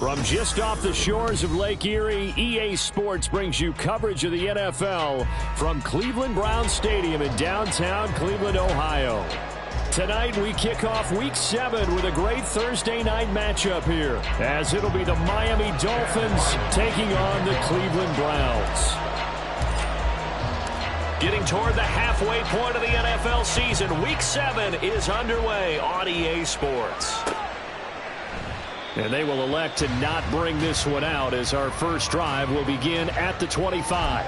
From just off the shores of Lake Erie, EA Sports brings you coverage of the NFL from Cleveland Browns Stadium in downtown Cleveland, Ohio. Tonight, we kick off Week 7 with a great Thursday night matchup here, as it'll be the Miami Dolphins taking on the Cleveland Browns. Getting toward the halfway point of the NFL season, Week 7 is underway on EA Sports. And they will elect to not bring this one out, as our first drive will begin at the 25.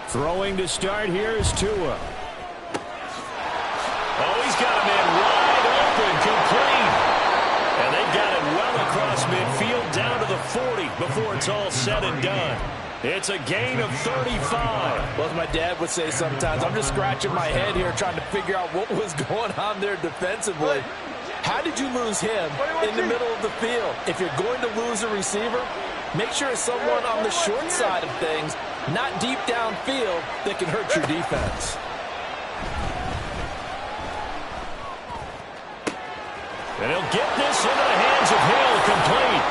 Throwing to start here is Tua. Oh, he's got him in wide open, complete. And they've got it well across midfield down to the 40 before it's all said and done. It's a gain of 35. Well, as my dad would say sometimes, I'm just scratching my head here trying to figure out what was going on there defensively. How did you lose him in the middle of the field? If you're going to lose a receiver, make sure it's someone on the short side of things, not deep downfield, that can hurt your defense. And he'll get this into the hands of Hill, complete.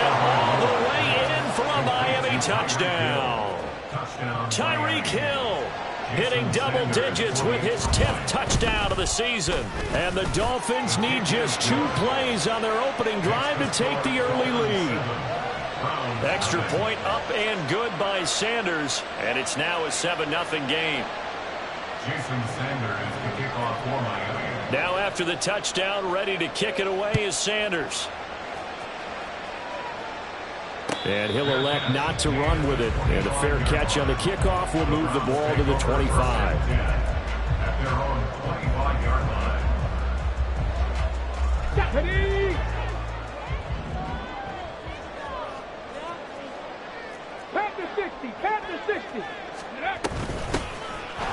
And all the way in for a Miami touchdown. Tyreek Hill hitting double digits with his 10th touchdown of the season. And the Dolphins need just 2 plays on their opening drive to take the early lead. Extra point up and good by Sanders. And it's now a 7-0 game. Jason Sanders, the kickoff for Miami. Now after the touchdown, ready to kick it away is Sanders. And he'll elect not to run with it. And a fair catch on the kickoff will move the ball to the 25. At their own 25-yard line. Deputy! Pat to 60, pat to 60.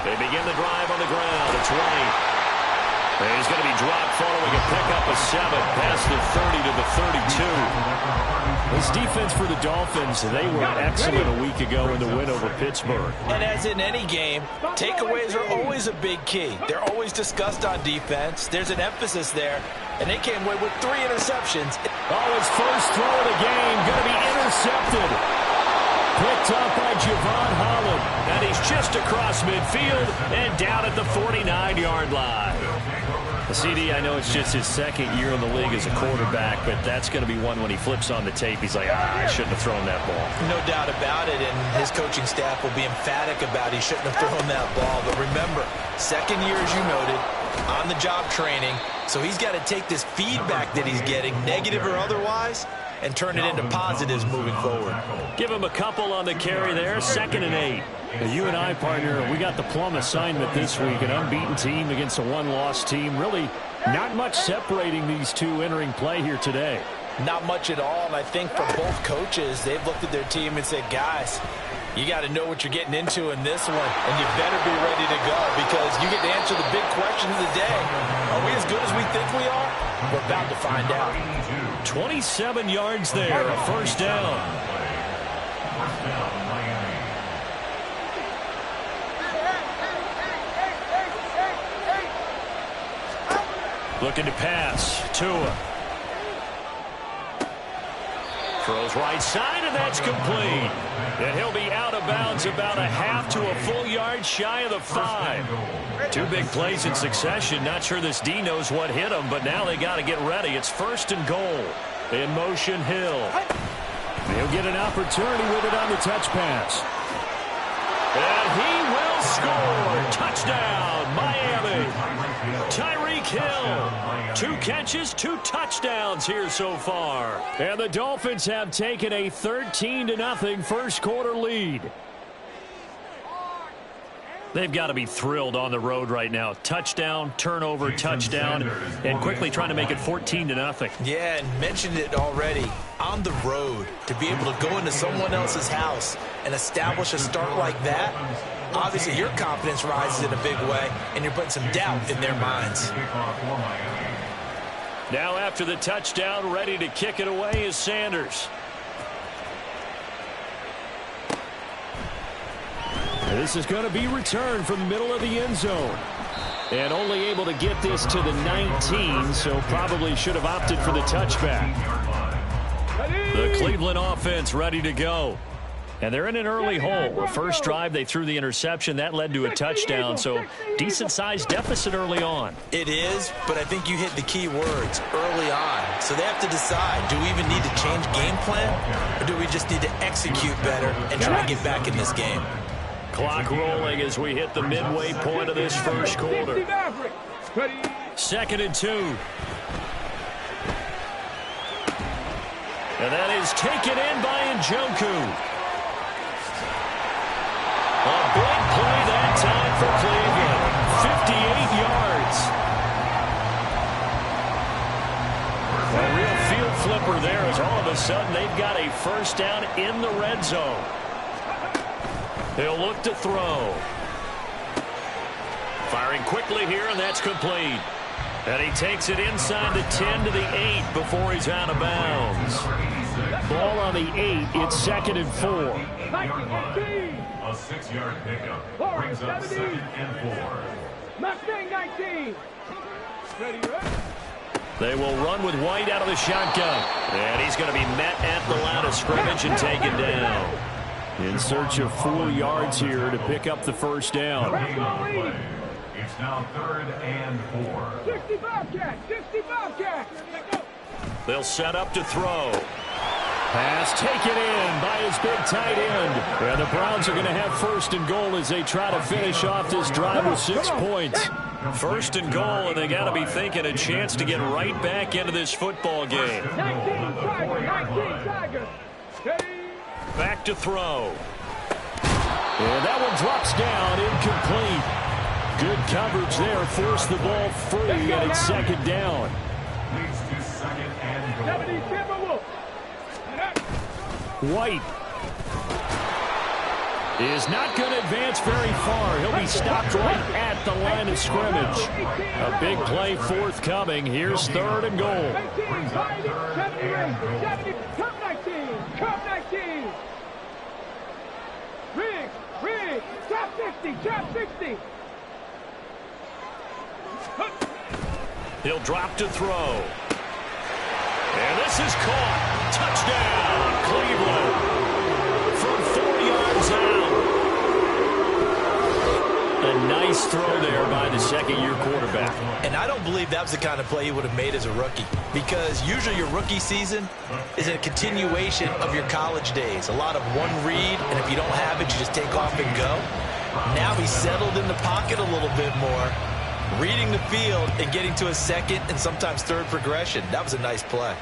They begin the drive on the ground. It's White. And he's going to be dropped following a pickup of 7 past the 30 to the 32. This defense for the Dolphins, they were excellent a week ago in the win over Pittsburgh. And as in any game, takeaways are always a big key. They're always discussed on defense. There's an emphasis there, and they came away with 3 interceptions. Oh, his first throw of the game going to be intercepted. Picked up by Javon Holland. And he's just across midfield and down at the 49-yard line. CD, I know it's just his 2nd year in the league as a quarterback, but that's going to be one when he flips on the tape. He's like, I shouldn't have thrown that ball. No doubt about it, and his coaching staff will be emphatic about he shouldn't have thrown that ball. But remember, 2nd year, as you noted, on-the-job training, so he's got to take this feedback that he's getting, negative or otherwise, and turn it into positives moving forward. Give him a couple on the carry there, 2nd and 8. You and I, partner, we got the plum assignment this week, an unbeaten team against a one-loss team. Really not much separating these two entering play here today. Not much at all, and I think for both coaches, they've looked at their team and said, guys, you got to know what you're getting into in this one, and you better be ready to go because you get to answer the big question of the day. Are we as good as we think we are? We're about to find out. 27 yards there, a first down. First down, Miami. Looking to pass. Tua. Throws right side, and that's complete. And he'll be out of bounds about a half to a full yard shy of the 5. 2 big plays in succession. Not sure this D knows what hit him, but now they got to get ready. It's 1st and goal. In motion, Hill. He'll get an opportunity with it on the touch pass. And he will score. Touchdown, Miami. Tyreek Hill. 2 catches, 2 touchdowns here so far. And the Dolphins have taken a 13-0 first quarter lead. They've got to be thrilled on the road right now. Touchdown, turnover, touchdown, and quickly trying to make it 14-0. Yeah, and mentioned it already. On the road, to be able to go into someone else's house and establish a start like that, obviously your confidence rises in a big way, and you're putting some doubt in their minds. Now after the touchdown, ready to kick it away is Sanders. This is going to be returned from the middle of the end zone. And only able to get this to the 19, so probably should have opted for the touchback. The Cleveland offense ready to go. And they're in an early hole. The first drive, they threw the interception. That led to a touchdown, so decent-sized deficit early on. It is, but I think you hit the key words, early on. So they have to decide, do we even need to change game plan, or do we just need to execute better and try to get back in this game? Clock rolling as we hit the midway point of this first quarter. 2nd and 2. And that is taken in by Njoku. A big play that time for Cleveland. 58 yards. A real field flipper there as all of a sudden they've got a first down in the red zone. He'll look to throw. Firing quickly here, and that's complete. And he takes it inside the 10 to the 8 before he's out of bounds. Ball on the 8. It's 2nd and 4. A 6-yard pickup brings up 2nd and 4. Mustang 19. Ready, They will run with White out of the shotgun. And he's going to be met at the line of scrimmage and taken down. In search of 4 yards here to pick up the first down. It's now 3rd and 4. 60 Bobcats, 60 Bobcats. They'll set up to throw. Pass taken in by his big tight end. And the Browns are going to have 1st and goal as they try to finish off this drive with 6 points. 1st and goal, and they got to be thinking a chance to get right back into this football game. 19 Tigers. Back to throw. And that one drops down, incomplete. Good coverage there, forced the ball free, and it's 2nd down. Leads to 2nd and goal. White is not going to advance very far. He'll be stopped right at the line of scrimmage. A big play forthcoming. Here's 3rd and goal. Rig, top 60, top 60. He'll drop to throw. And this is caught. Touchdown, Cleveland. From 4 yards out. A nice throw there by the 2nd-year quarterback. And I don't believe that was the kind of play he would have made as a rookie, because usually your rookie season is a continuation of your college days. A lot of one read, and if you don't have it, you just take off and go. Now he's settled in the pocket a little bit more, reading the field and getting to a 2nd and sometimes 3rd progression. That was a nice play.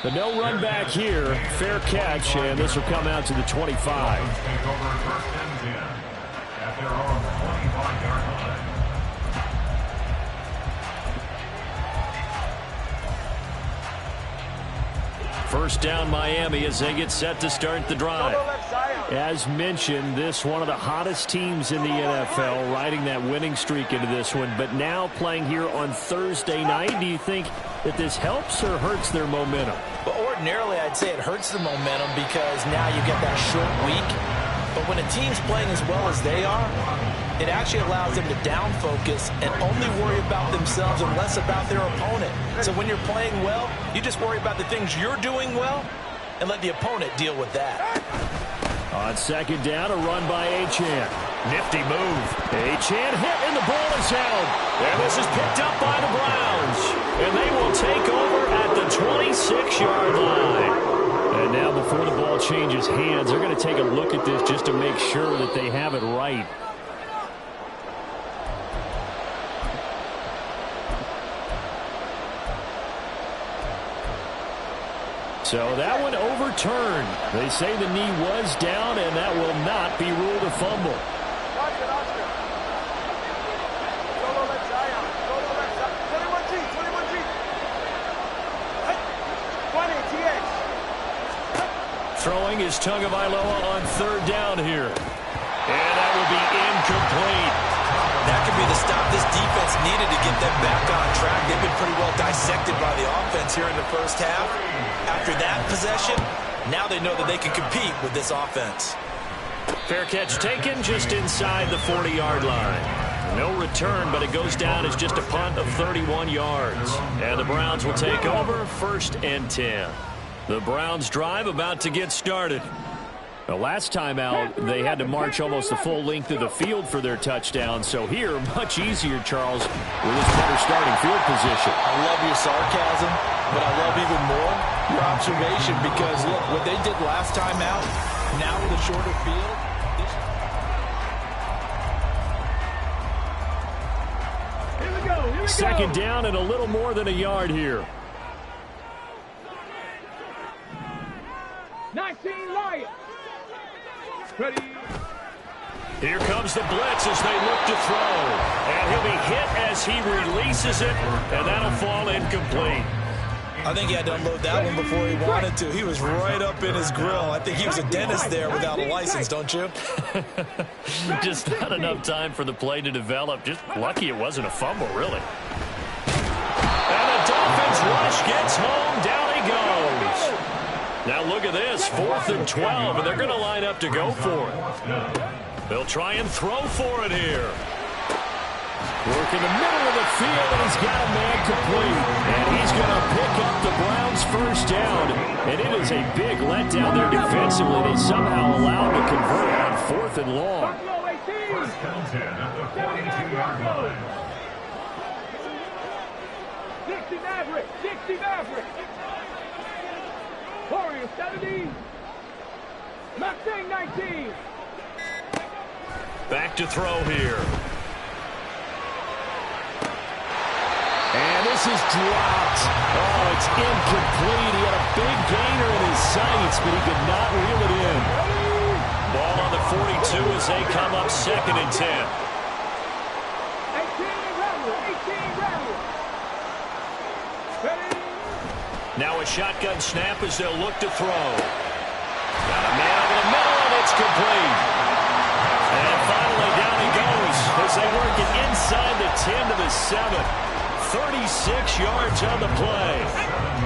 The no run back here, fair catch, and this will come out to the 25. Take over 1st and 10 at their own 25-yard line. First down Miami as they get set to start the drive. As mentioned, this one of the hottest teams in the NFL, riding that winning streak into this one, but now playing here on Thursday night. Do you think that this helps or hurts their momentum? But ordinarily, I'd say it hurts the momentum because now you get that short week. But when a team's playing as well as they are, it actually allows them to down focus and only worry about themselves and less about their opponent. So when you're playing well, you just worry about the things you're doing well and let the opponent deal with that. On 2nd down, a run by Achane. Nifty move. Achane hit, and the ball is held. And this is picked up by the Browns. And they will take over at the 26-yard line. And now before the ball changes hands, they're going to take a look at this just to make sure that they have it right. So that one overturned. They say the knee was down, and that will not be ruled a fumble. Throwing is Tagovailoa on third down here. And that will be incomplete. That could be the stop this defense needed to get them back on track. They've been pretty well dissected by the offense here in the first half. After that possession, now they know that they can compete with this offense. Fair catch taken just inside the 40-yard line. No return, but it goes down as just a punt of 31 yards. And the Browns will take over 1st and 10. The Browns drive about to get started. The last time out, they had to march almost the full length of the field for their touchdown. So here, much easier, Charles, with his better starting field position. I love your sarcasm, but I love even more your observation because, look, what they did last time out, now with a shorter field. Here we go. Here we Second go. down and a little more than a yard here. 19 Lions. Ready. Here comes the blitz as they look to throw. And he'll be hit as he releases it, and that'll fall incomplete. I think he had to unload that one before he wanted to. He was right up in his grill. I think he was a dentist there without a license, don't you? Just not enough time for the play to develop. Just lucky it wasn't a fumble, really. And the Dolphins rush gets home. Down he goes. Now look at this, 4th and 12, and they're going to line up to go for it. They'll try and throw for it here. Work in the middle of the field, and he's got a man complete. And he's going to pick up the Browns' first down. And it is a big letdown there defensively. They somehow allowed to convert on 4th and long. Buffalo 18. First and 10 at the 42-yard line. 60 Maverick. 60 Maverick. Warriors 70. Mustang 19. Back to throw here. And this is dropped. Oh, it's incomplete. He had a big gainer in his sights, but he could not reel it in. Ball on the 42 as they come up 2nd and 10. 18 Rattler. 18 Rattler. Ready. Now a shotgun snap as they'll look to throw. Got a man over the middle, and it's complete. And finally down he goes as they work it inside the 10 to the 7. 36 yards on the play.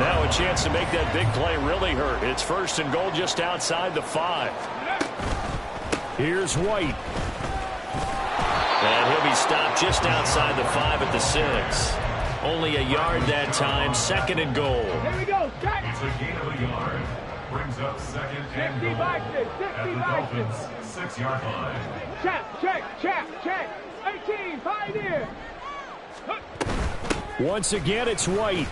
Now a chance to make that big play really hurt. It's 1st and goal just outside the 5. Here's White. And he'll be stopped just outside the 5 at the 6. Only a yard that time, 2nd and goal. Here we go. Check. It's a gain of a yard. Brings up 2nd and 60 goal Vikings. 60 at the Vikings. Dolphins' 6-yard line. Check. 18. Pioneer. Once again, it's White. 2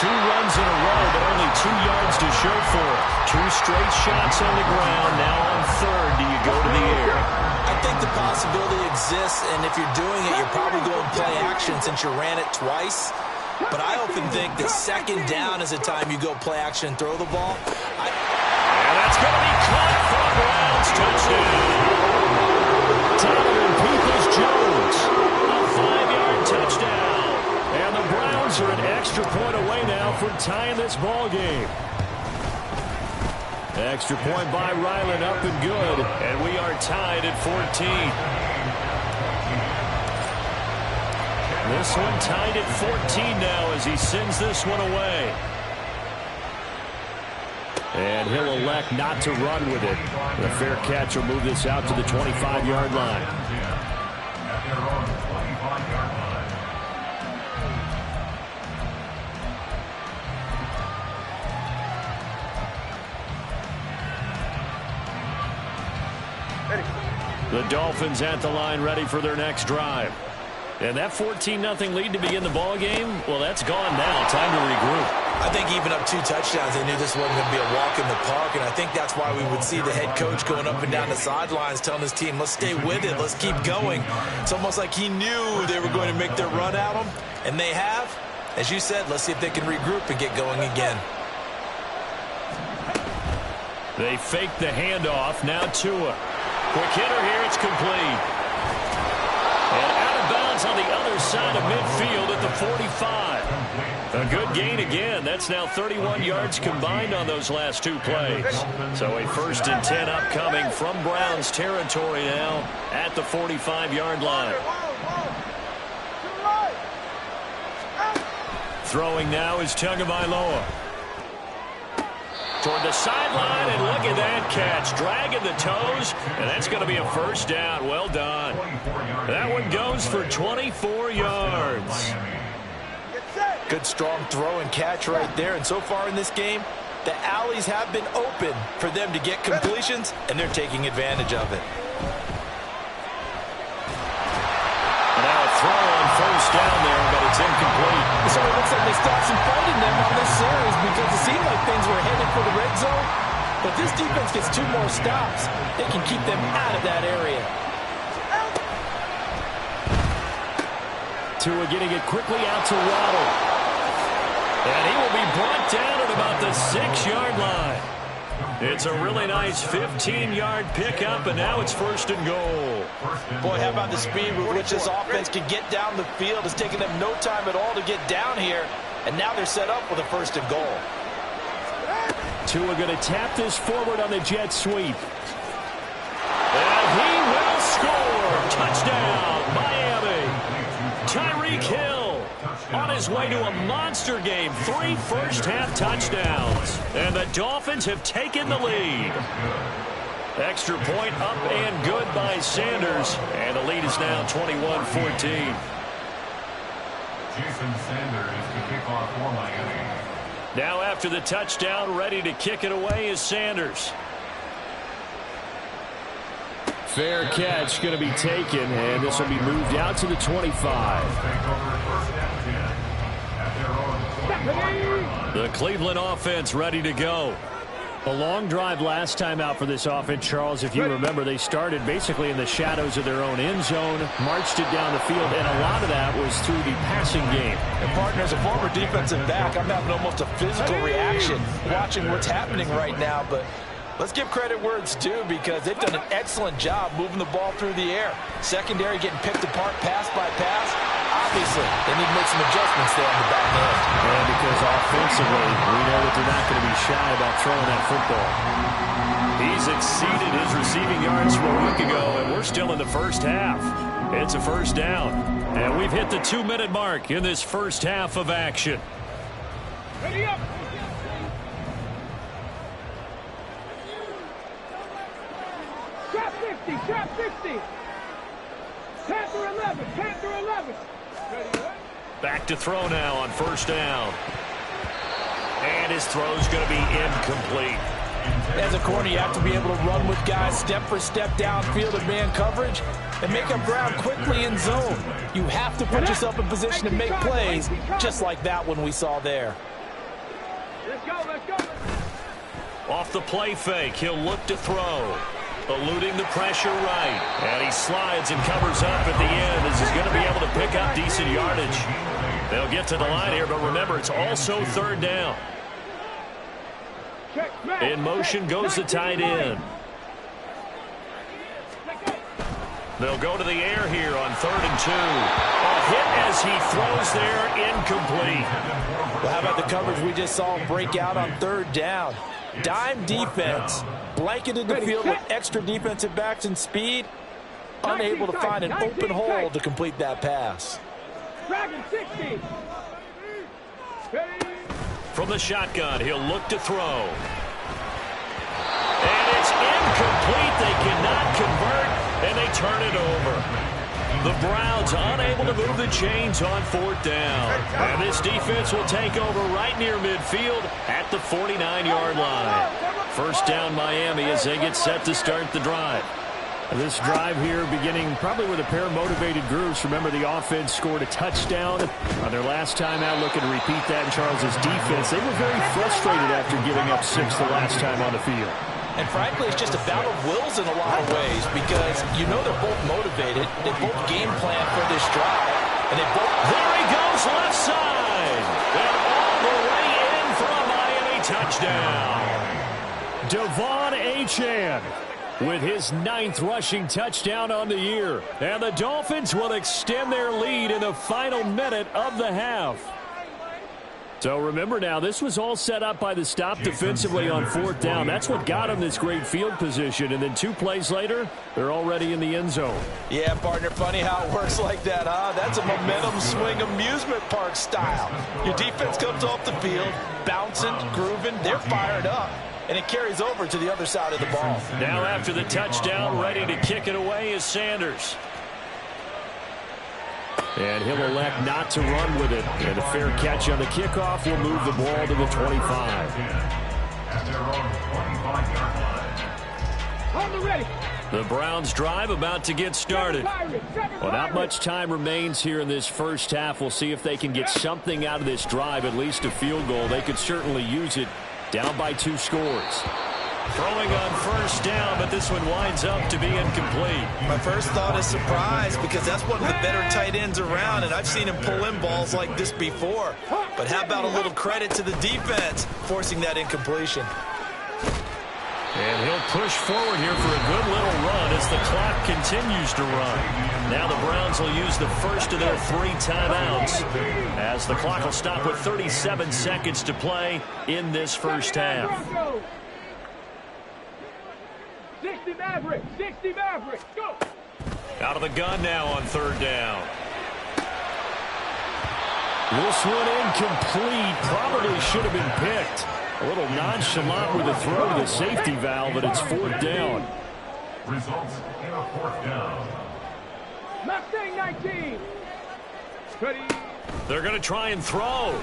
runs in a row, but only 2 yards to show for it. 2 straight shots on the ground. Now on 3rd, do you go to the air? I think the possibility exists, and if you're doing it, you're probably going play action since you ran it twice. But I often think that 2nd down is the time you go play action and throw the ball. And that's going to be caught for a Browns touchdown. Tyler Peoples-Jones, a 5-yard touchdown. And the Browns are an extra point away now from tying this ball game. Extra point by Ryland, up and good. And we are tied at 14. This one tied at 14 now as he sends this one away. And he'll elect not to run with it. The fair catch will move this out to the 25-yard line. At their own 25-yard line. The Dolphins at the line, ready for their next drive. And that 14-0 lead to begin the ball game, well, that's gone now. Time to regroup. I think even up 2 touchdowns, they knew this wasn't going to be a walk in the park, and I think that's why we would see the head coach going up and down the sidelines telling his team, let's stay with it, let's keep going. It's almost like he knew they were going to make their run at him, and they have. As you said, let's see if they can regroup and get going again. They fake the handoff. Now Tua. Quick hitter here. It's complete. And out of bounds on the other side of midfield at the 45. A good gain again. That's now 31 yards combined on those last two plays. So a 1st and 10 upcoming from Browns territory now at the 45-yard line. Throwing now is Tagovailoa. Toward the sideline, and look at that catch. Dragging the toes, and that's going to be a 1st down. Well done. That one goes for 24 yards. Good strong throw and catch right there. And so far in this game, the alleys have been open for them to get completions, and they're taking advantage of it. Now a throw on 1st down there, but it's incomplete. So it looks like they stopped some fight in them on this series because it seemed like things were headed for the red zone. But this defense gets 2 more stops. They can keep them out of that area. Tua getting it quickly out to Waddle. And he will be brought down at about the 6-yard line. It's a really nice 15-yard pickup, and now it's 1st and goal. Boy, how about the speed with which this offense can get down the field? It's taken them no time at all to get down here, and now they're set up with a 1st and goal. Tua going to tap this forward on the jet sweep. And he will score. Touchdown, Miami. Tyreek Hill on his way to a monster game. 3 first-half touchdowns. And the Dolphins have taken the lead. Extra point up and good by Sanders. And the lead is now 21-14. Jason Sanders is the kickoff for Miami. Now after the touchdown, ready to kick it away is Sanders. Fair catch going to be taken, and this will be moved out to the 25. The Cleveland offense ready to go. A long drive last time out for this offense, Charles. If you remember, they started basically in the shadows of their own end zone, marched it down the field, and a lot of that was through the passing game. And partner, as a former defensive back, I'm having almost a physical reaction watching what's happening right now, but let's give credit where it's due because they've done an excellent job moving the ball through the air. Secondary getting picked apart pass by pass. Obviously, they need to make some adjustments there on the back end. And because offensively, we know that they're not going to be shy about throwing that football. He's exceeded his receiving yards from a week ago, and we're still in the 1st half. It's a 1st down. And we've hit the 2-minute mark in this 1st half of action. Ready up. Trap 50, trap 50. Panther 11, Panther 11. Back to throw now on 1st down. And his throw's going to be incomplete. As a corner, you have to be able to run with guys step for step downfield in man coverage and make up ground quickly in zone. You have to put yourself in position to make plays, just like that one we saw there. Let's go, let's go. Off the play fake, he'll look to throw. Eluding the pressure right. And he slides and covers up at the end as he's going to be able to pick up decent yardage. They'll get to the line here, but remember, it's also 3rd down. In motion goes the tight end. They'll go to the air here on 3rd and 2. A hit as he throws there, incomplete. Well, how about the coverage we just saw break out on 3rd down? Dime defense, blanketed the field with extra defensive backs and speed, unable to find an open hole to complete that pass. Dragon 60. From the shotgun, he'll look to throw. And it's incomplete. They cannot convert, and they turn it over. The Browns unable to move the chains on 4th down. And this defense will take over right near midfield at the 49-yard line. 1st down Miami as they get set to start the drive. This drive here beginning probably with a pair of motivated groups. Remember, the offense scored a touchdown on their last time out, looking to repeat that in Charles's defense. They were very frustrated after giving up 6 the last time on the field. And frankly, it's just a battle of wills in a lot of ways because you know they're both motivated. They both game plan for this drive. And they both... There he goes, left side. And all the way in for a Miami touchdown. Devon Achane with his 9th rushing touchdown on the year. And the Dolphins will extend their lead in the final minute of the half. So remember now, this was all set up by the stop defensively on 4th down. That's what got them this great field position. And then 2 plays later, they're already in the end zone. Yeah, partner, funny how it works like that, huh? That's a momentum swing amusement park style. Your defense comes off the field, bouncing, grooving, they're fired up. And it carries over to the other side of the ball. Now after the touchdown, ready to kick it away is Sanders. And he'll elect not to run with it. And a fair catch on the kickoff will move the ball to the 25. On the ready. The Browns drive about to get started. Well, not much time remains here in this first half. We'll see if they can get something out of this drive, at least a field goal. They could certainly use it. Down by 2 scores. Throwing on 1st down, but this one winds up to be incomplete. My first thought is surprise, because that's one of the better tight ends around, and I've seen him pull in balls like this before. But how about a little credit to the defense forcing that incompletion? And he'll push forward here for a good little run as the clock continues to run. Now the Browns will use the first of their 3 timeouts as the clock will stop with 37 seconds to play in this first half. 60 Maverick, 60 Maverick, go! Out of the gun now on 3rd down. This one incomplete. Probably should have been picked. A little nonchalant with a throw to the safety valve, but it's 4th down. Results in a 4th down. Mustang 19. Ready. They're going to try and throw.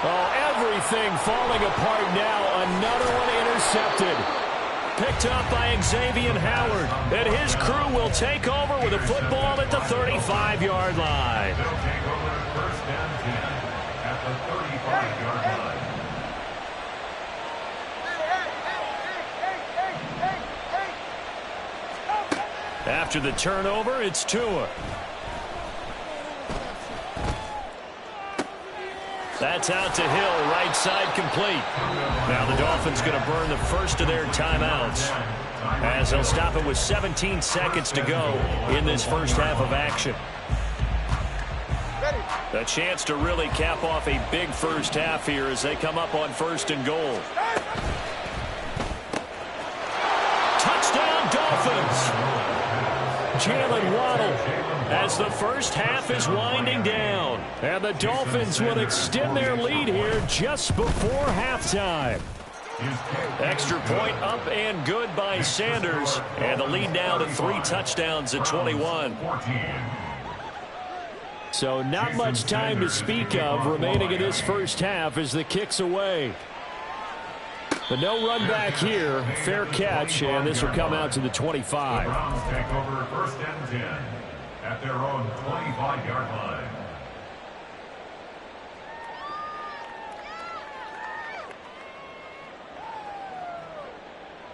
Oh, everything falling apart now. Another one intercepted. Picked up by Xavier Howard. And his crew will take over with a football at the 35-yard line. They'll take over 1st and 10 at the 35-yard line. After the turnover, it's Tua. That's out to Hill, right side complete. Now the Dolphins going to burn the first of their timeouts as they'll stop it with 17 seconds to go in this first half of action. A chance to really cap off a big first half here as they come up on 1st and goal. Touchdown Dolphins! Jalen Waddle as the first half is winding down. And the Dolphins will extend their lead here just before halftime. Extra point up and good by Sanders. And the lead now to 3 touchdowns at 21. So not much time to speak of remaining in this first half as the kick's away. But no run back here. Fair catch, and this will come out to the 25. The Browns take over 1st and 10 at their own 25-yard line.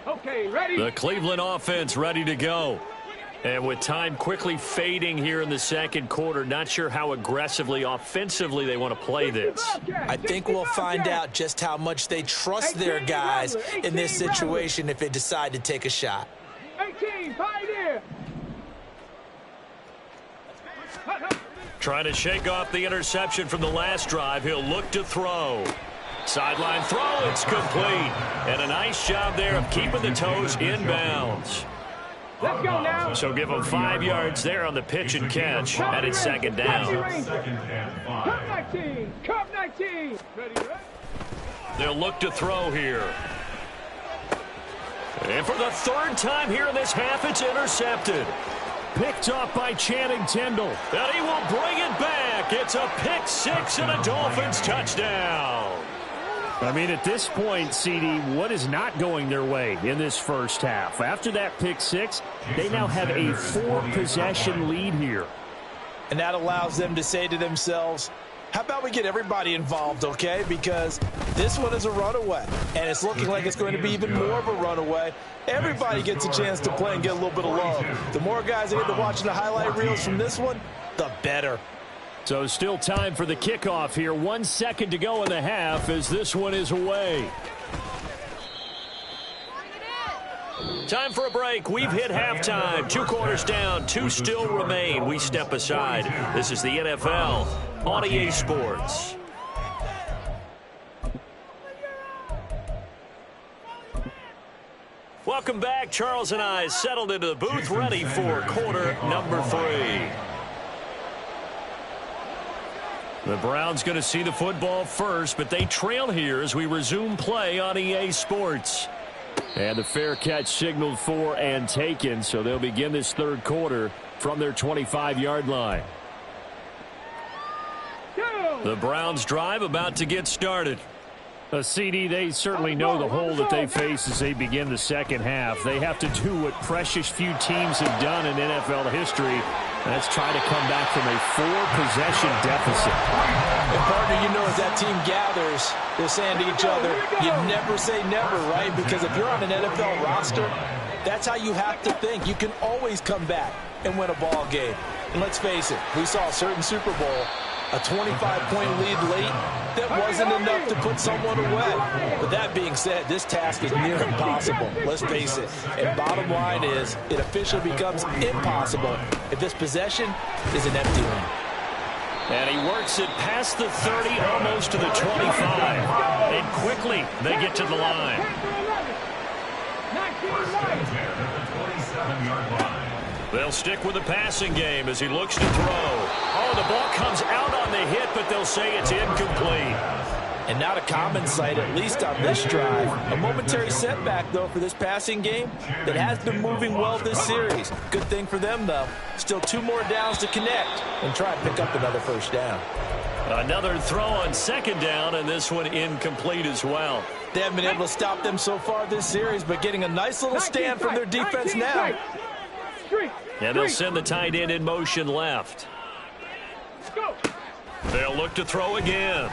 Okay, ready. The Cleveland offense ready to go. And with time quickly fading here in the second quarter, not sure how aggressively, offensively they want to play this. I think we'll find out just how much they trust their guys in this situation if they decide to take a shot. 18, Pioneer. Trying to shake off the interception from the last drive. He'll look to throw. Sideline throw, it's complete. And a nice job there of keeping the toes in bounds. Let's go now. So give them 5 yards there on the pitch and catch, and it's 2nd down. 2nd and 5. Cup 19, Cup 19. Ready, ready. They'll look to throw here. And for the 3rd time here in this half, it's intercepted. Picked up by Channing Tindall. And he will bring it back. It's a pick 6 and a Dolphins touchdown. I mean, at this point, CD, what is not going their way in this first half? After that pick 6, they now have a 4-possession lead here. And that allows them to say to themselves, how about we get everybody involved, okay? Because this one is a runaway, and it's looking like it's going to be even more of a runaway. Everybody gets a chance to play and get a little bit of love. The more guys that get to watching the highlight reels from this one, the better. So still time for the kickoff here. 1 second to go in the half as this one is away. Time for a break. We've hit halftime. 2 quarters down, 2 still remain. We step aside. This is the NFL on EA Sports. Welcome back. Charles and I settled into the booth, ready for quarter number 3. The Browns going to see the football first, but they trail here as we resume play on EA Sports. And the fair catch signaled for and taken, so they'll begin this third quarter from their 25-yard line. The Browns drive about to get started. CD, they certainly know the hole that they face as they begin the second half. They have to do what precious few teams have done in NFL history. That's try to come back from a 4-possession deficit. And partner, you know, as that team gathers, they're saying to each other, you never say never, right? Because if you're on an NFL roster, that's how you have to think. You can always come back and win a ball game. And let's face it, we saw a certain Super Bowl, a 25-point lead late, that wasn't enough to put someone away. But that being said, this task is near impossible. Let's face it. And bottom line is, it officially becomes impossible if this possession is an empty one. And he works it past the 30, almost to the 25. And quickly, they get to the line. First and 10 at the 27-yard line. They'll stick with the passing game as he looks to throw. Oh, the ball comes out on the hit, but they'll say it's incomplete. And not a common sight, at least on this drive. A momentary setback, though, for this passing game that has been moving well this series. Good thing for them, though. Still 2 more downs to connect and try and pick up another first down. Another throw on second down, and this one incomplete as well. They haven't been able to stop them so far this series, but getting a nice little stand from their defense now. And they'll send the tight end in motion left. They'll look to throw again.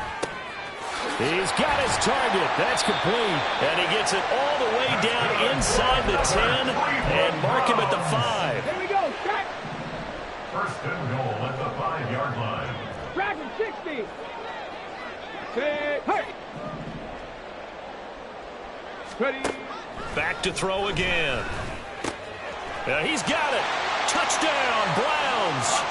He's got his target. That's complete. And he gets it all the way down inside the 10 and mark him at the 5. Here we go, track. First and goal at the 5-yard line. Track him, 60. Hey. Ready. Back to throw again. He's got it. Touchdown, Browns.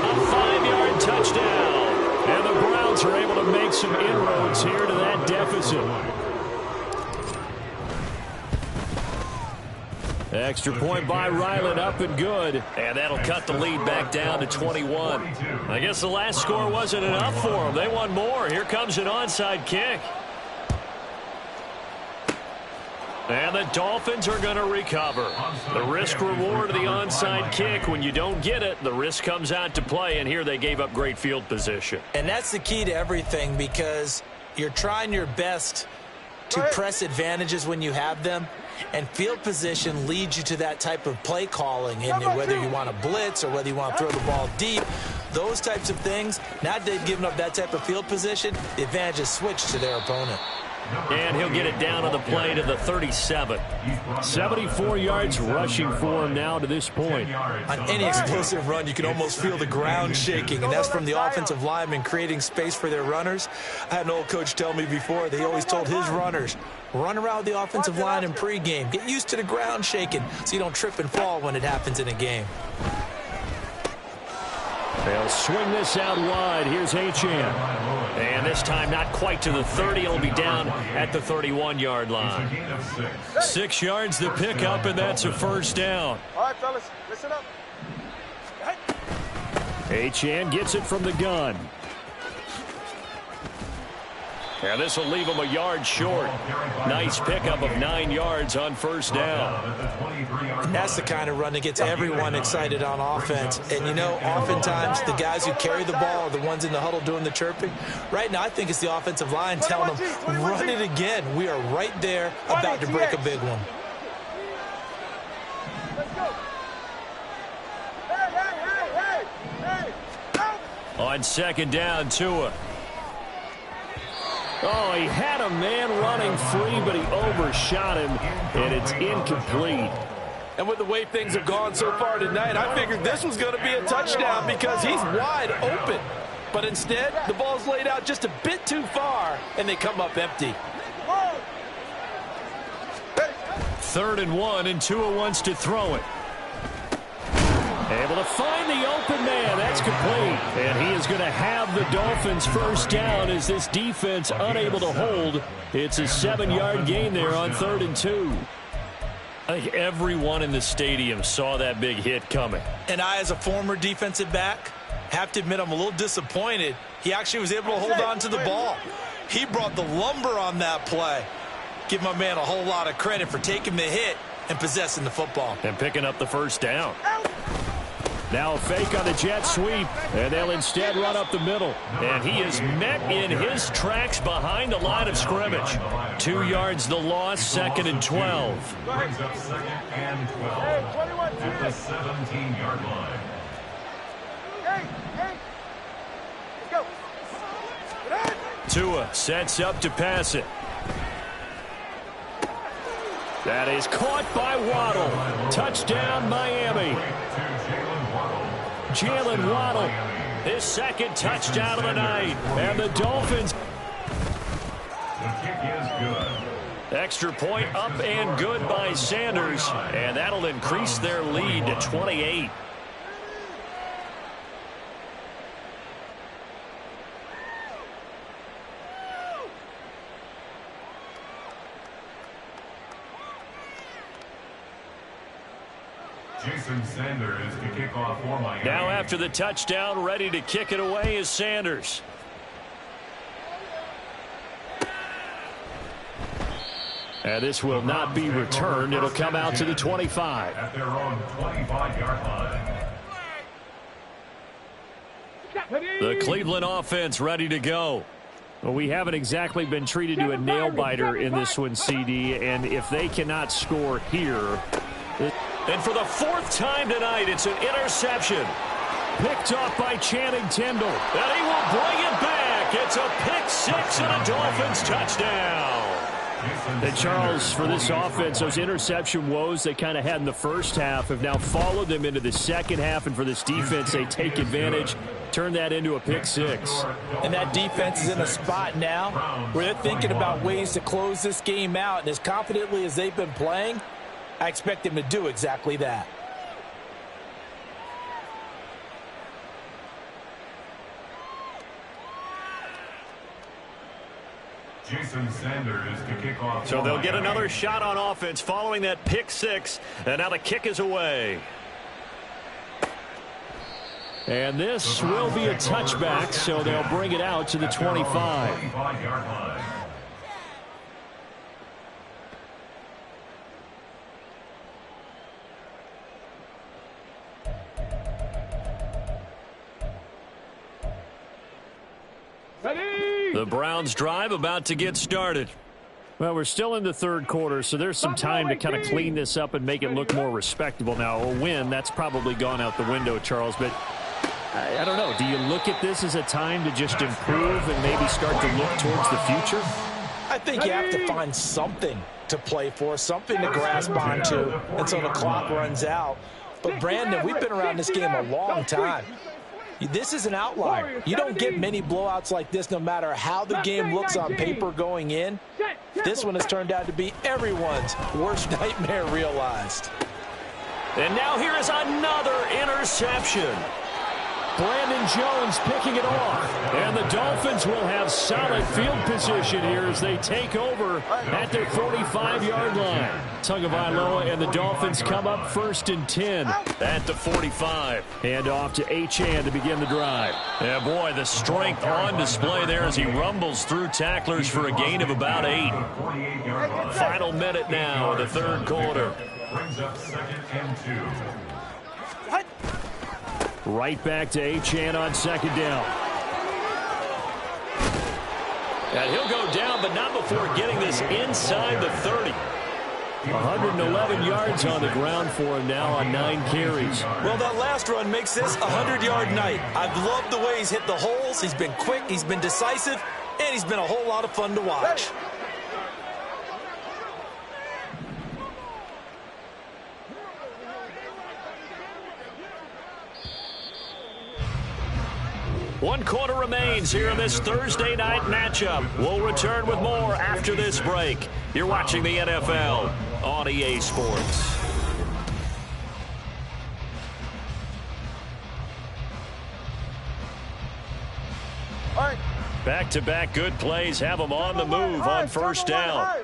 A 5-yard touchdown. And the Browns are able to make some inroads here to that deficit. Extra point by Ryland, up and good. And that'll cut the lead back down to 21. I guess the last score wasn't enough for them. They want more. Here comes an onside kick. And the Dolphins are going to recover. The risk-reward of the onside kick, when you don't get it, the risk comes out to play, and here they gave up great field position. And that's the key to everything, because you're trying your best to press advantages when you have them, and field position leads you to that type of play calling, and whether you want to blitz or whether you want to throw the ball deep, those types of things. Now that they've given up that type of field position, the advantage is switched to their opponent. And he'll get it down on the play to the 37. 74 yards rushing for him now to this point. On any explosive run, you can almost feel the ground shaking, and that's from the offensive linemen creating space for their runners. I had an old coach tell me before, they always told his runners, run around the offensive line in pregame. Get used to the ground shaking so you don't trip and fall when it happens in a game. They'll swing this out wide. Here's Achane. And this time not quite to the 30. It'll be down at the 31-yard line. 6 yards the pickup, and that's a first down. All right, fellas, listen up. Achane gets it from the gun. And this will leave him a yard short. Nice pickup of 9 yards on first down. And that's the kind of run that gets everyone excited on offense. And, you know, oftentimes the guys who carry the ball are the ones in the huddle doing the chirping. Right now, I think it's the offensive line telling them, run it again. We are right there about to break a big one. On second down, Tua. Oh, he had a man running free, but he overshot him, and it's incomplete. And with the way things have gone so far tonight, I figured this was going to be a touchdown because he's wide open. But instead, the ball's laid out just a bit too far, and they come up empty. 3rd and 1, and Tua wants to throw it. Able to find the open man. That's complete. And he is going to have the Dolphins first down as this defense unable to hold. It's a 7-yard gain there on 3rd and 2. I think everyone in the stadium saw that big hit coming. And I, as a former defensive back, have to admit I'm a little disappointed. He actually was able to hold on to the ball. He brought the lumber on that play. Give my man a whole lot of credit for taking the hit and possessing the football. And picking up the first down. Now a fake on the jet sweep, and they'll instead run up the middle. And he is met in his tracks behind the line of scrimmage. 2 yards the loss, 2nd and 12. Brings up 2nd and 12 at the 17-yard line. Tua sets up to pass it. That is caught by Waddle. Touchdown, Miami. Jalen Waddle, his 2nd touchdown of the night. And the Dolphins. The kick is good. Extra point up and good by Sanders. And that'll increase their lead to 28. Jason Sanders to kick off for Miami. Now after the touchdown, ready to kick it away is Sanders. And this will not be returned. It'll come out to the 25. At their own 25-yard line. The Cleveland offense ready to go. Well, we haven't exactly been treated to a nail-biter in this one, CD, and if they cannot score here... And for the 4th time tonight, it's an interception. Picked off by Channing Tindall. And he will bring it back. It's a pick 6 and a Dolphins touchdown. And Charles, for this offense, those interception woes they kind of had in the first half have now followed them into the second half. And for this defense, they take advantage, turn that into a pick 6. And that defense is in a spot now where they're thinking about ways to close this game out. And as confidently as they've been playing, I expect him to do exactly that. Jason Sanders to kick off. So they'll get another shot on offense following that pick 6. And now the kick is away. And this will be a touchback, so they'll bring it out to the 25. 25-yard line. The Browns drive about to get started. Well, we're still in the 3rd quarter, so there's some time to kind of clean this up and make it look more respectable. Now, a win, that's probably gone out the window, Charles, but I don't know. Do you look at this as a time to just improve and maybe start to look towards the future? I think you have to find something to play for, something to grasp onto until the clock runs out. But, Brandon, we've been around this game a long time. This is an outlier. You don't get many blowouts like this no matter how the game looks on paper going in. This one has turned out to be everyone's worst nightmare realized. And now here is another interception. Brandon Jones picking it off. And the Dolphins will have solid field position here as they take over at their 45-yard line. Tagovailoa and the Dolphins come up 1st and 10 at the 45. And off to Achane to begin the drive. Yeah, boy, the strength on display there as he rumbles through tacklers for a gain of about 8. Final minute now of the 3rd quarter. Brings up 2nd and 2. Right back to Achane on 2nd down. And he'll go down, but not before getting this inside the 30. 111 yards on the ground for him now on 9 carries. Well, that last run makes this a 100-yard night. I've loved the way he's hit the holes. He's been quick, he's been decisive, and he's been a whole lot of fun to watch. One quarter remains here in this Thursday night matchup. We'll return with more after this break. You're watching the NFL on EA Sports. Back-to-back good plays have them on the move on first down.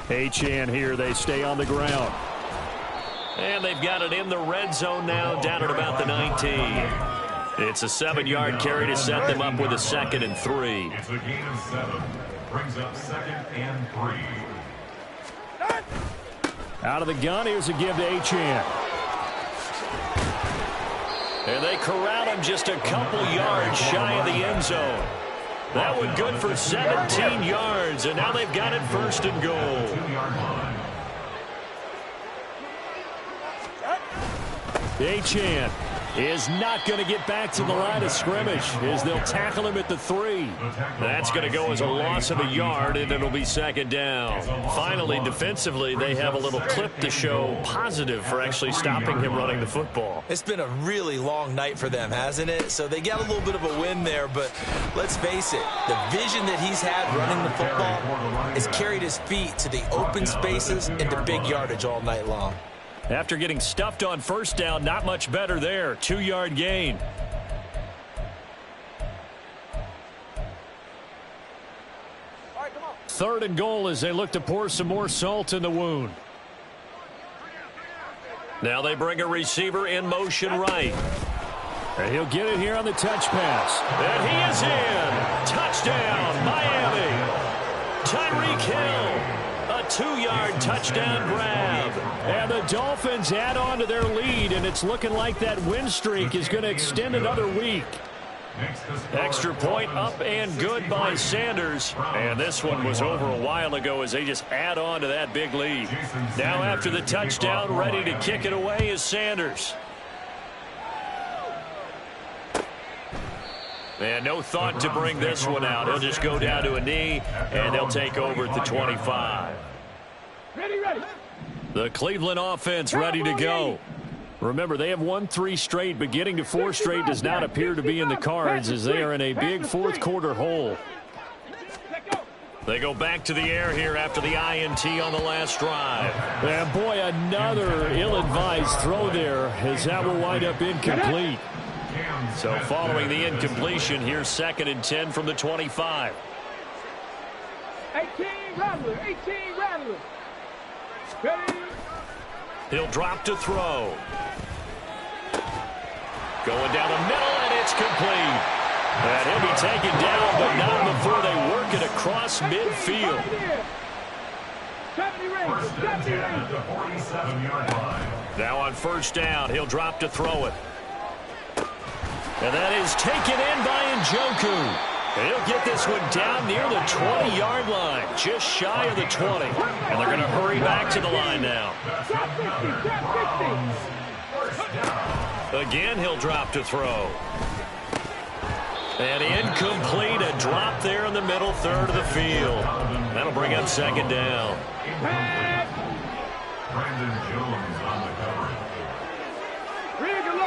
Achane here. They stay on the ground. And they've got it in the red zone now, down at about the 19. It's a 7-yard carry to set them up with a 2nd and 3. It's a gain of 7. Brings up 2nd and 3. Out of the gun, here's a give to Achane. And they corral him just a couple yards shy of the end zone. That one good for 17 yards, and now they've got it 1st and goal. 2-yard line. Achane is not going to get back to the line of scrimmage as they'll tackle him at the 3. That's going to go as a loss of a yard, and it'll be 2nd down. Finally, defensively, they have a little clip to show positive for actually stopping him running the football. It's been a really long night for them, hasn't it? So they got a little bit of a win there, but let's face it, the vision that he's had running the football has carried his feet to the open spaces and to big yardage all night long. After getting stuffed on first down, not much better there. 2-yard gain. Third and goal as they look to pour some more salt in the wound. Now they bring a receiver in motion right. And he'll get it here on the touch pass. And he is in. Touchdown, Miami. Tyreek Hill. A 2-yard touchdown grab. And the Dolphins add on to their lead, and it's looking like that win streak is going to extend another week. Extra point up and good by Sanders. And this one was over a while ago as they just add on to that big lead. Now after the touchdown, ready to kick it away is Sanders. And no thought to bring this one out. He'll just go down to a knee, and they'll take over at the 25. Ready. The Cleveland offense ready to go. Remember, they have won 3 straight, but getting to 4 straight does not appear to be in the cards as they are in a big fourth-quarter hole. They go back to the air here after the INT on the last drive. And, boy, another ill-advised throw there as that will wind up incomplete. So following the incompletion, here's 2nd and 10 from the 25. 18 Rattler. Ready. He'll drop to throw. Going down the middle, and it's complete. And he'll be taken down, but not before they work it across midfield. 70 First the 47-yard line. Now on first down, he'll drop to throw it. And that is taken in by Njoku. He'll get this one down near the 20-yard line, just shy of the 20. And they're going to hurry back to the line now. Again, he'll drop to throw. And incomplete, a drop there in the middle third of the field. That'll bring up 2nd down. Brandon Jones on the cover.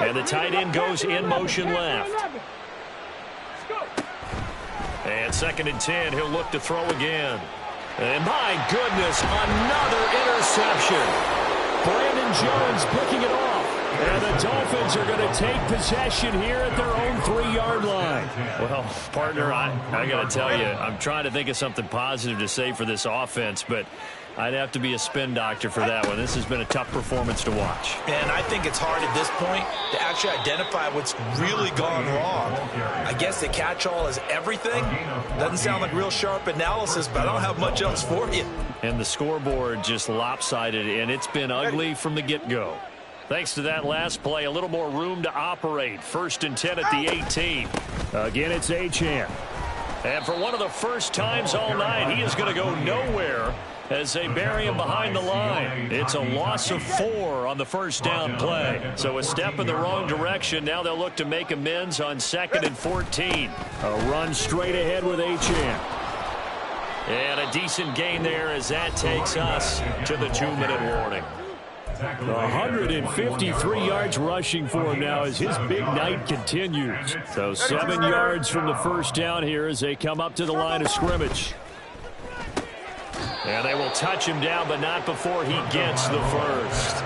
And the tight end goes in motion left. And 2nd and 10, he'll look to throw again. And my goodness, another interception. Brandon Jones picking it off. And the Dolphins are going to take possession here at their own 3-yard line. Well, partner, I got to tell you, I'm trying to think of something positive to say for this offense, but I'd have to be a spin doctor for that one. This has been a tough performance to watch. And I think it's hard at this point to actually identify what's really gone wrong. I guess the catch-all is everything. Doesn't sound like real sharp analysis, but I don't have much else for you. And the scoreboard just lopsided, and it's been ugly from the get-go. Thanks to that last play, a little more room to operate. 1st and 10 at the 18. Again, it's Achane. And for one of the first times all night, he is going to go nowhere as they bury him behind the line. It's a loss of 4 on the first down play. So a step in the wrong direction. Now they'll look to make amends on 2nd and 14. A run straight ahead with Achane. And a decent gain there as that takes us to the 2-minute warning. 153 yards rushing for him now as his big night continues. So 7 yards from the first down here as they come up to the line of scrimmage. And they will touch him down, but not before he gets the first.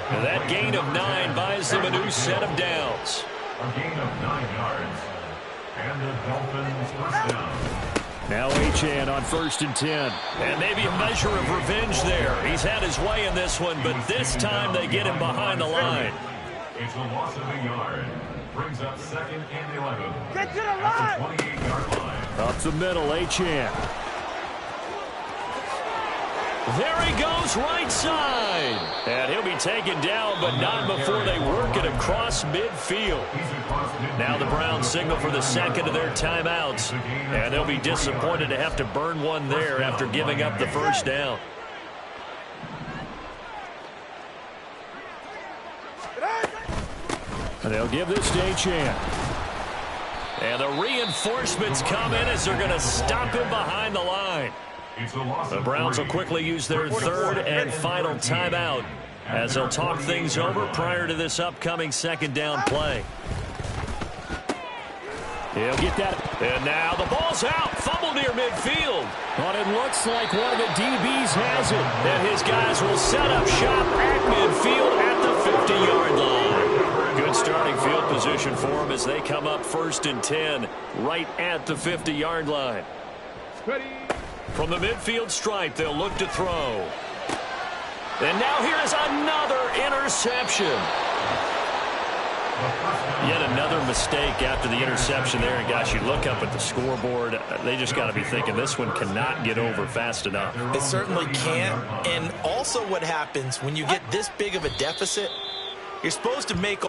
And that gain of 9 buys them a new set of downs. A gain of 9 yards. And the Dolphins first down. Now Achane on 1st and 10. And maybe a measure of revenge there. He's had his way in this one, but this time they get him behind the line. It's a loss of a yard. Brings up 2nd and 11. Get to the line! At the 28-yard line. Up the middle, Achane. There he goes, right side. And he'll be taken down, but not before they work it across midfield. Now the Browns signal for the second of their timeouts. And they'll be disappointed to have to burn one there after giving up the first down. And they'll give this to Achane. And the reinforcements come in as they're going to stop him behind the line. The Browns will quickly use their 3rd and final timeout as they'll talk things over prior to this upcoming 2nd down play. He'll get that. And now the ball's out. Fumble near midfield. But it looks like one of the DBs has it. And his guys will set up shop at midfield at the 50-yard line. Good starting field position for them as they come up 1st and 10 right at the 50-yard line. Ready. From the midfield stripe, they'll look to throw. And now here is another interception. Yet another mistake after the interception there. And, gosh, you look up at the scoreboard, they just got to be thinking this one cannot get over fast enough. It certainly can't. And also what happens when you get this big of a deficit, you're supposed to make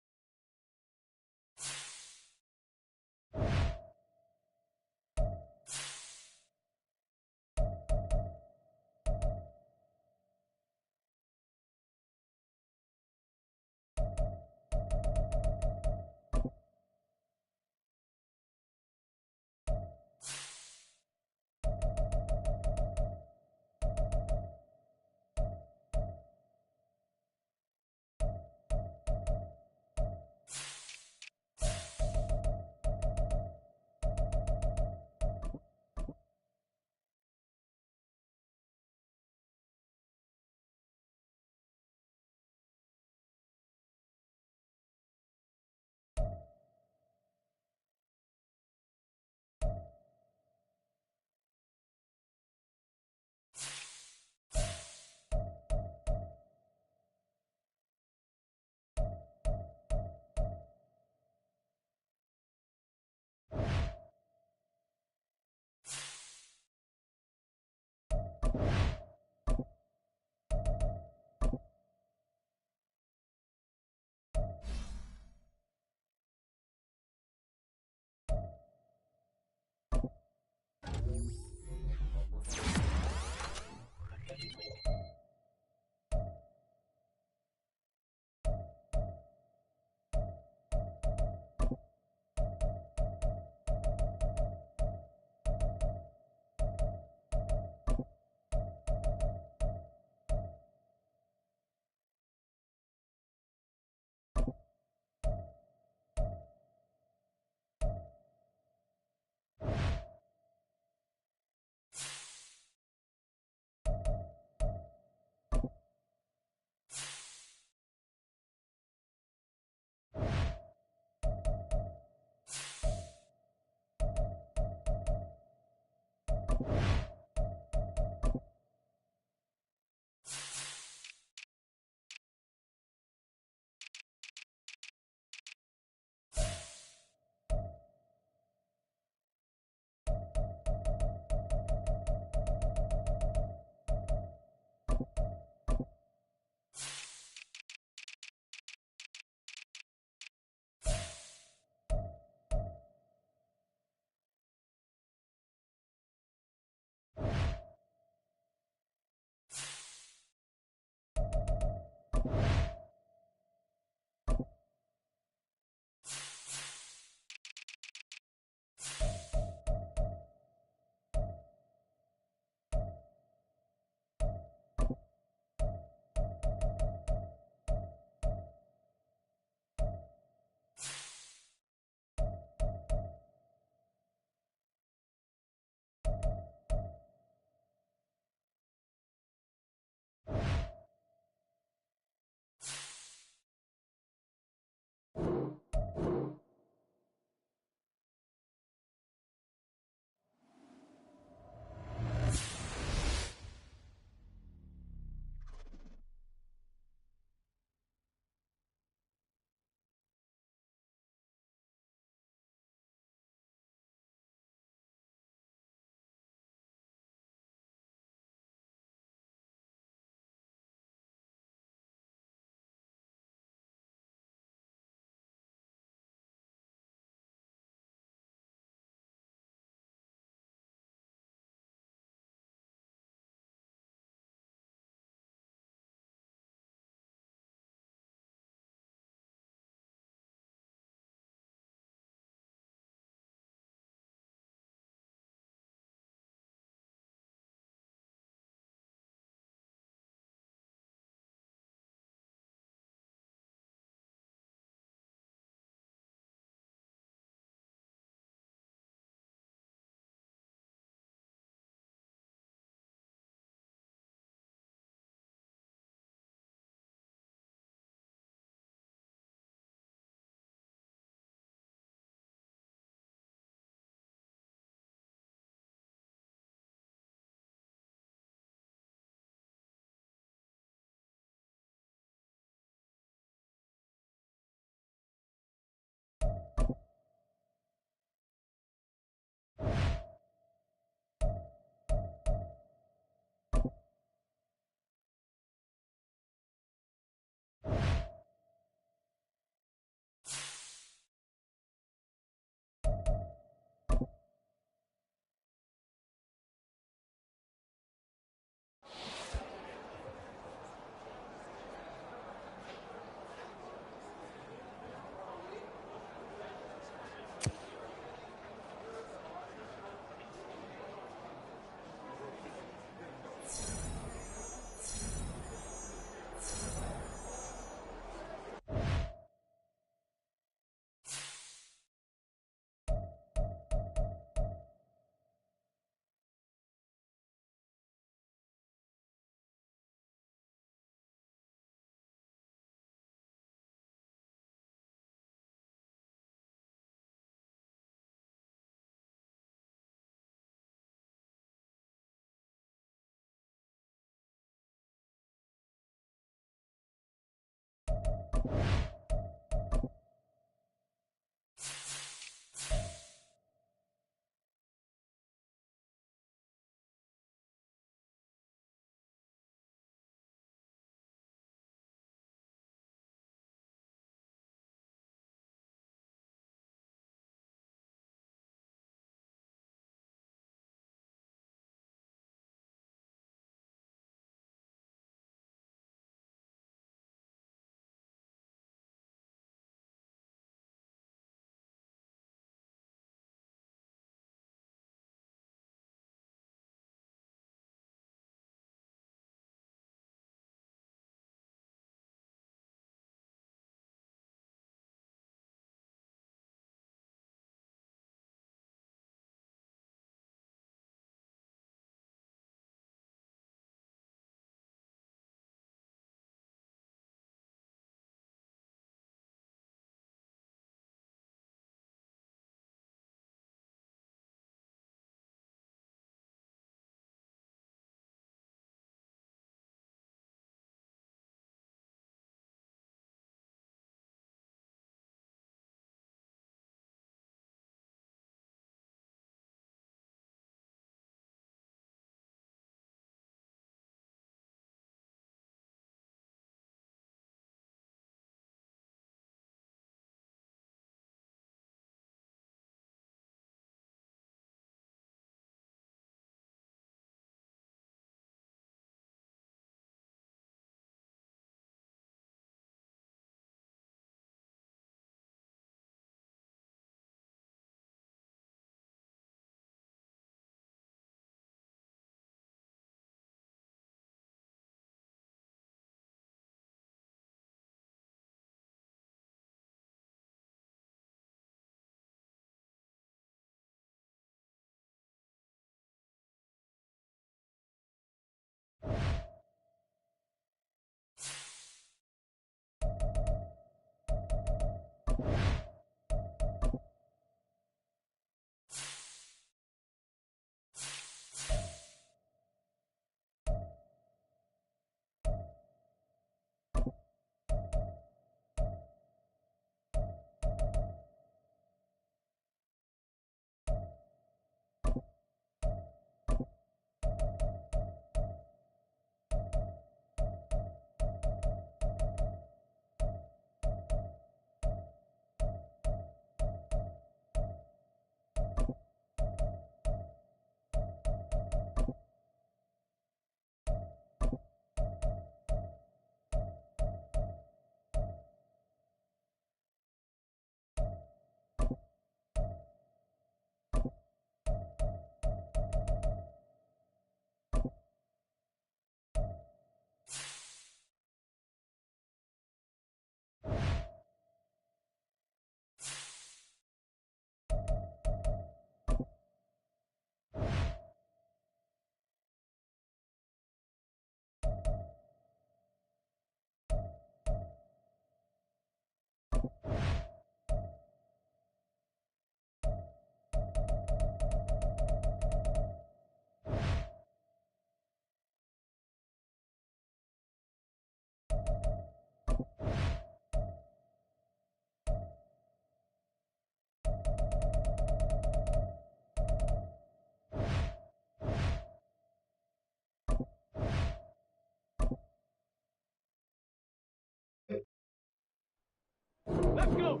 Let's go.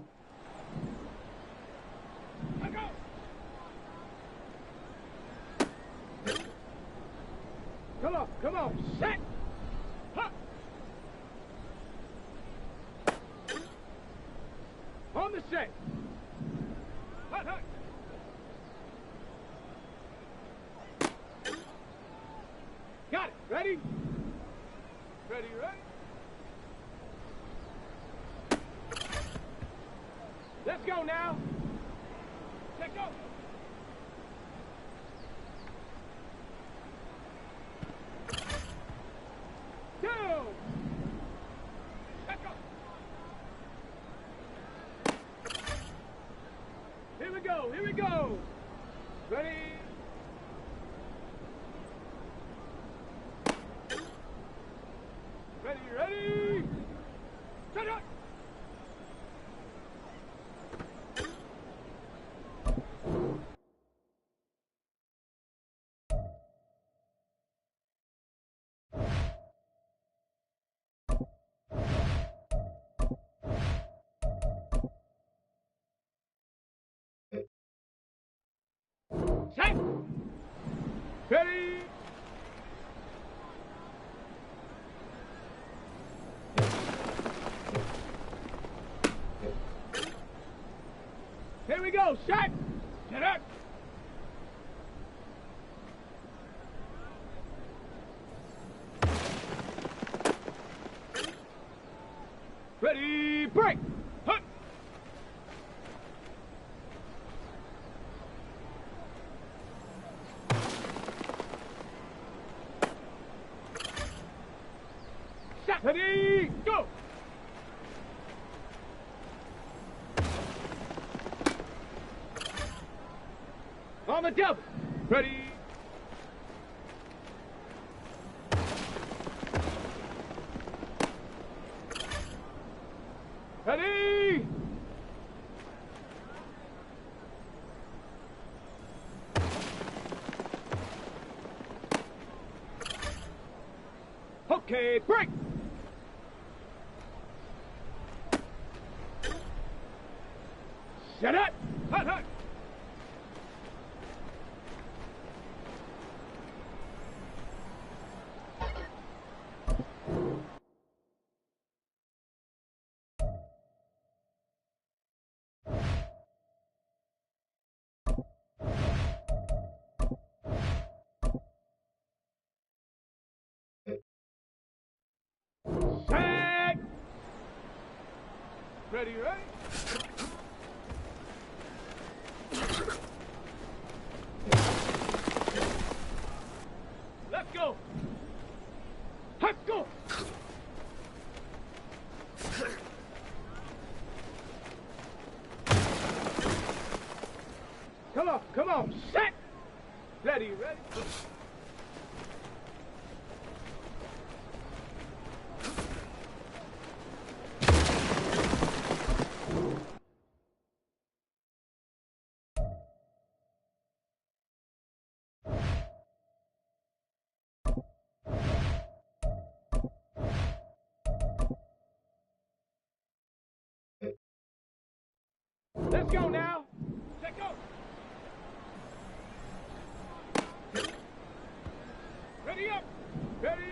Let's go. Come on, set. Huh. On the set. Hut, hut. Got it. Ready? Ready, ready? Let's go now. Let's go. Down. Let's go. Here we go. Here we go. Ready? Ready, ready. Shut up. Set. Ready. Here we go. Set. Set up. Ready. Break. Hut. Set. Ready. Go. On the double. Ready. Ready. Okay, break. Set up. Hut, hut. Set. Ready, ready? Let's go. Let's go. Come on, set. Ready, ready? Let's go now. Let's go. Ready up. Ready.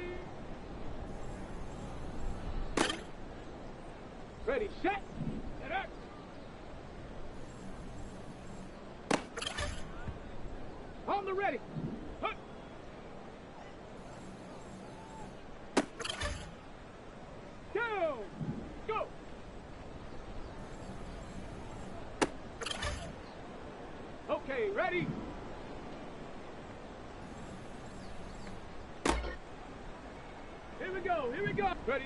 Ready, set. Set up. On the ready. Hut. Down. Go. Okay, ready? Here we go, here we go. Ready?